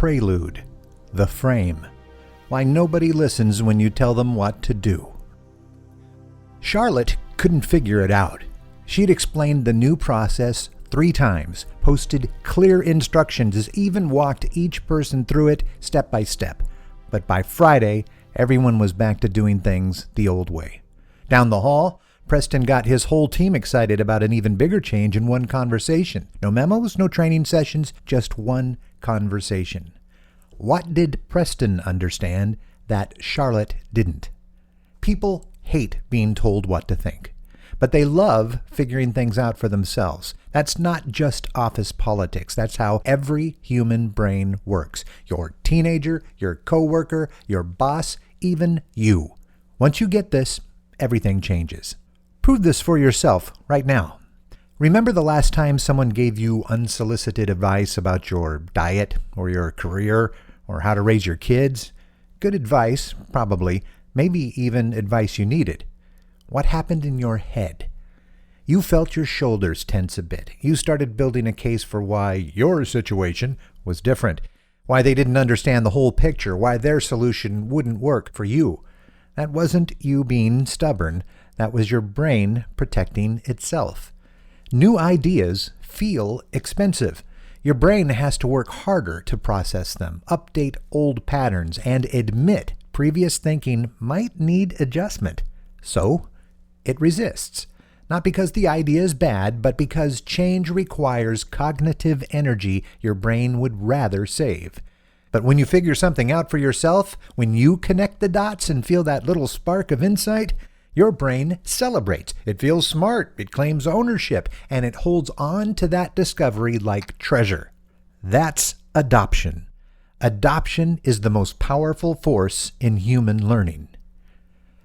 prelude, the frame, why nobody listens when you tell them what to do. Charlotte couldn't figure it out. She'd explained the new process 3 times, posted clear instructions, even walked each person through it step by step. But by Friday, everyone was back to doing things the old way. Down the hall, Preston got his whole team excited about an even bigger change in one conversation. No memos, no training sessions, just one conversation. What did Preston understand that Charlotte didn't? People hate being told what to think, but they love figuring things out for themselves. That's not just office politics. That's how every human brain works. Your teenager, your coworker, your boss, even you. Once you get this, everything changes. Prove this for yourself right now. Remember the last time someone gave you unsolicited advice about your diet or your career or how to raise your kids? Good advice, probably, maybe even advice you needed. What happened in your head? You felt your shoulders tense a bit. You started building a case for why your situation was different, why they didn't understand the whole picture, why their solution wouldn't work for you. That wasn't you being stubborn. That was your brain protecting itself. New ideas feel expensive. Your brain has to work harder to process them, update old patterns, and admit previous thinking might need adjustment. So, it resists. Not because the idea is bad, but because change requires cognitive energy your brain would rather save. But when you figure something out for yourself, when you connect the dots and feel that little spark of insight, your brain celebrates. It feels smart, it claims ownership, and it holds on to that discovery like treasure. That's adoption. Adoption is the most powerful force in human learning.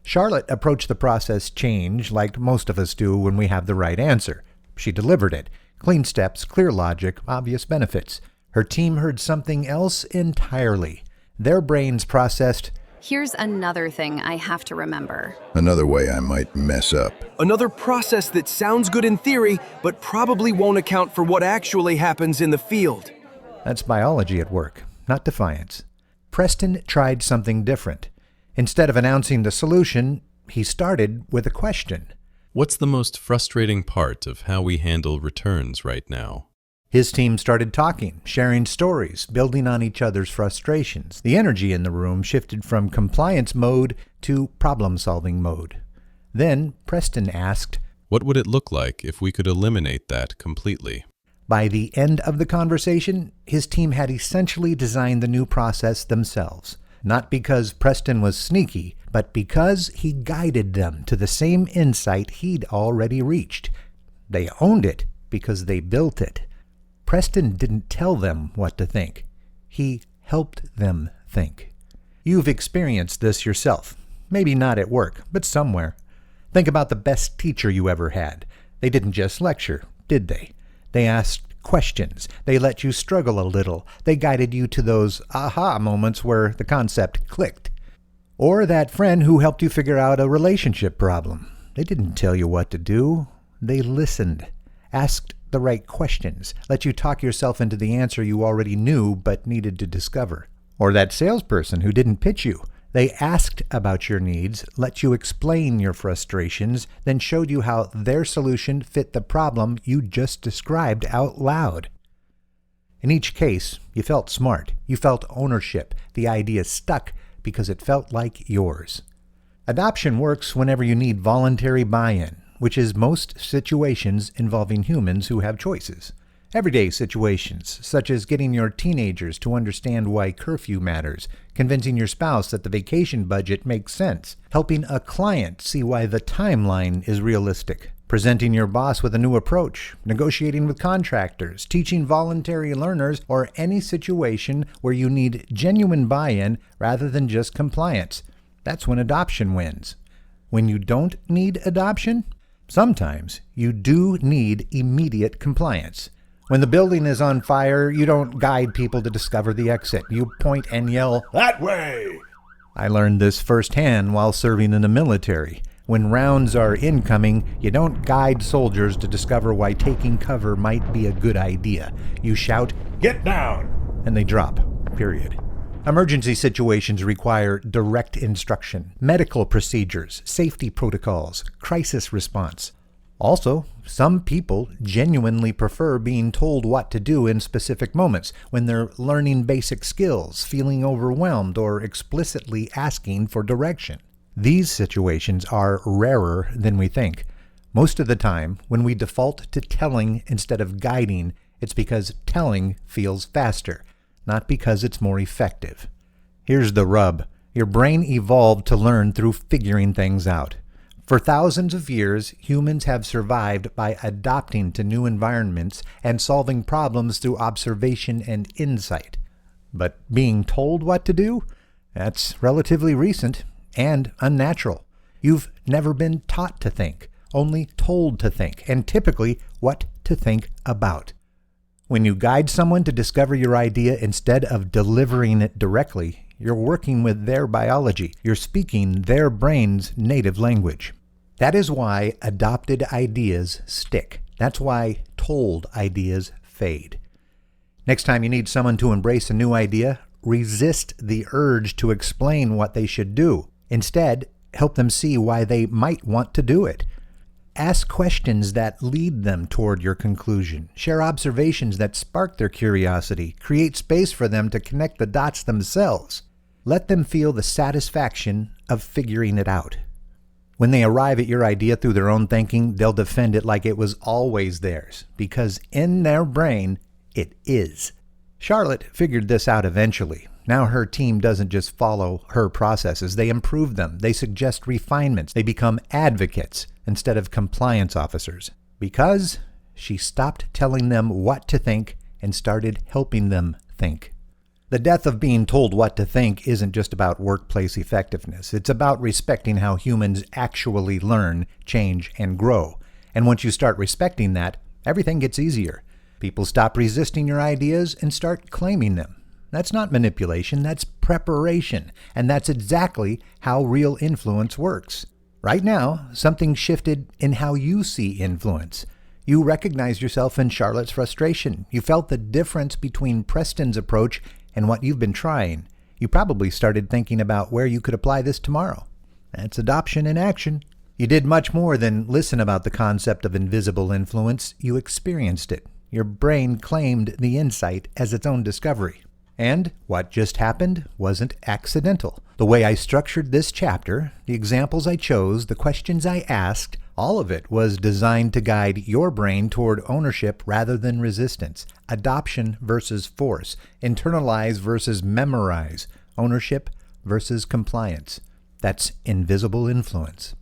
Charlotte approached the process change like most of us do when we have the right answer. She delivered it. Clean steps, clear logic, obvious benefits. Her team heard something else entirely. Their brains processed, "Here's another thing I have to remember. Another way I might mess up. Another process that sounds good in theory, but probably won't account for what actually happens in the field." That's biology at work, not defiance. Preston tried something different. Instead of announcing the solution, he started with a question. What's the most frustrating part of how we handle returns right now? His team started talking, sharing stories, building on each other's frustrations. The energy in the room shifted from compliance mode to problem-solving mode. Then Preston asked, What would it look like if we could eliminate that completely? By the end of the conversation, his team had essentially designed the new process themselves. Not because Preston was sneaky, but because he guided them to the same insight he'd already reached. They owned it because they built it. Preston didn't tell them what to think. He helped them think. You've experienced this yourself. Maybe not at work, but somewhere. Think about the best teacher you ever had. They didn't just lecture, did they? They asked questions. They let you struggle a little. They guided you to those aha moments where the concept clicked. Or that friend who helped you figure out a relationship problem. They didn't tell you what to do. They listened, asked the right questions, let you talk yourself into the answer you already knew but needed to discover. Or that salesperson who didn't pitch you. They asked about your needs, let you explain your frustrations, then showed you how their solution fit the problem you just described out loud. In each case, you felt smart. You felt ownership. The idea stuck because it felt like yours. Adoption works whenever you need voluntary buy-in, which is most situations involving humans who have choices. Everyday situations, such as getting your teenagers to understand why curfew matters, convincing your spouse that the vacation budget makes sense, helping a client see why the timeline is realistic, presenting your boss with a new approach, negotiating with contractors, teaching voluntary learners, or any situation where you need genuine buy-in rather than just compliance. That's when adoption wins. When you don't need adoption, sometimes you do need immediate compliance. When the building is on fire, you don't guide people to discover the exit. You point and yell, "That way!" I learned this firsthand while serving in the military. When rounds are incoming, you don't guide soldiers to discover why taking cover might be a good idea. You shout, "Get down!" and they drop. period. Emergency situations require direct instruction, medical procedures, safety protocols, crisis response. Also, some people genuinely prefer being told what to do in specific moments when they're learning basic skills, feeling overwhelmed, or explicitly asking for direction. These situations are rarer than we think. Most of the time, when we default to telling instead of guiding, it's because telling feels faster, not because it's more effective. Here's the rub. Your brain evolved to learn through figuring things out. For thousands of years, humans have survived by adapting to new environments and solving problems through observation and insight. But being told what to do? That's relatively recent and unnatural. You've never been taught to think, only told to think, and typically what to think about. When you guide someone to discover your idea instead of delivering it directly, you're working with their biology. You're speaking their brain's native language. That is why adopted ideas stick. That's why told ideas fade. Next time you need someone to embrace a new idea, resist the urge to explain what they should do. Instead, help them see why they might want to do it. Ask questions that lead them toward your conclusion. Share observations that spark their curiosity. Create space for them to connect the dots themselves. Let them feel the satisfaction of figuring it out. When they arrive at your idea through their own thinking, they'll defend it like it was always theirs, because in their brain, it is. Charlotte figured this out eventually. Now her team doesn't just follow her processes, they improve them, they suggest refinements, they become advocates instead of compliance officers. Because she stopped telling them what to think and started helping them think. The death of being told what to think isn't just about workplace effectiveness. It's about respecting how humans actually learn, change, and grow. And once you start respecting that, everything gets easier. People stop resisting your ideas and start claiming them. That's not manipulation, that's preparation. And that's exactly how real influence works. Right now, something shifted in how you see influence. You recognized yourself in Charlotte's frustration. You felt the difference between Preston's approach and what you've been trying. You probably started thinking about where you could apply this tomorrow. That's adoption in action. You did much more than listen about the concept of invisible influence. You experienced it. Your brain claimed the insight as its own discovery. And what just happened wasn't accidental. The way I structured this chapter, the examples I chose, the questions I asked, all of it was designed to guide your brain toward ownership rather than resistance. Adoption versus force. Internalize versus memorize. Ownership versus compliance. That's invisible influence.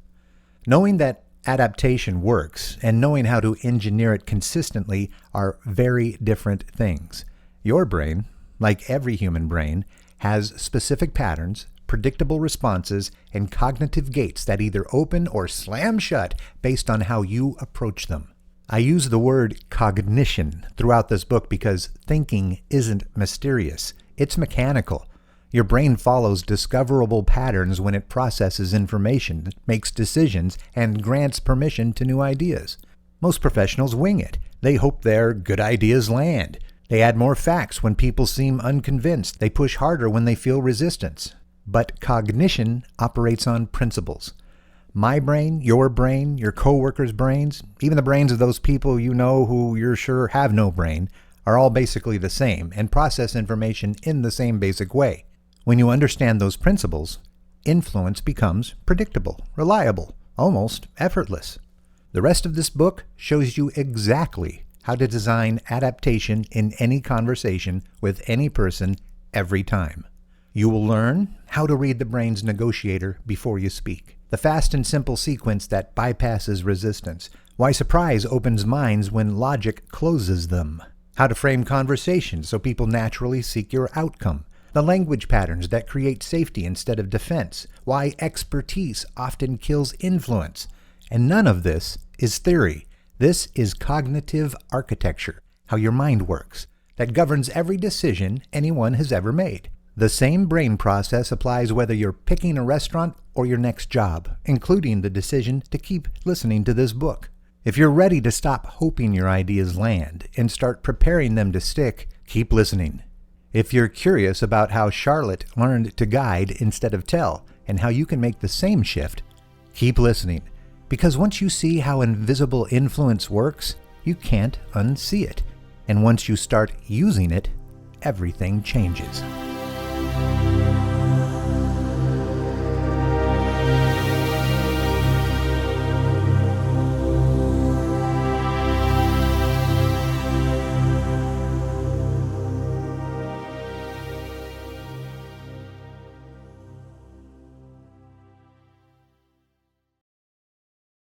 Knowing that adaptation works and knowing how to engineer it consistently are very different things. Your brain, like every human brain, has specific patterns, predictable responses, and cognitive gates that either open or slam shut based on how you approach them. I use the word cognition throughout this book because thinking isn't mysterious. It's mechanical. Your brain follows discoverable patterns when it processes information, makes decisions, and grants permission to new ideas. Most professionals wing it. They hope their good ideas land. They add more facts when people seem unconvinced. They push harder when they feel resistance. But cognition operates on principles. My brain, your coworkers' brains, even the brains of those people you know who you're sure have no brain, are all basically the same and process information in the same basic way. When you understand those principles, influence becomes predictable, reliable, almost effortless. The rest of this book shows you exactly how to design adaptation in any conversation with any person every time. You will learn how to read the brain's negotiator before you speak, the fast and simple sequence that bypasses resistance, why surprise opens minds when logic closes them, how to frame conversations so people naturally seek your outcome, the language patterns that create safety instead of defense, why expertise often kills influence. And none of this is theory. This is cognitive architecture, how your mind works, that governs every decision anyone has ever made. The same brain process applies whether you're picking a restaurant or your next job, including the decision to keep listening to this book. If you're ready to stop hoping your ideas land and start preparing them to stick, keep listening. If you're curious about how Charlotte learned to guide instead of tell, and how you can make the same shift, keep listening. Because once you see how invisible influence works, you can't unsee it. And once you start using it, everything changes.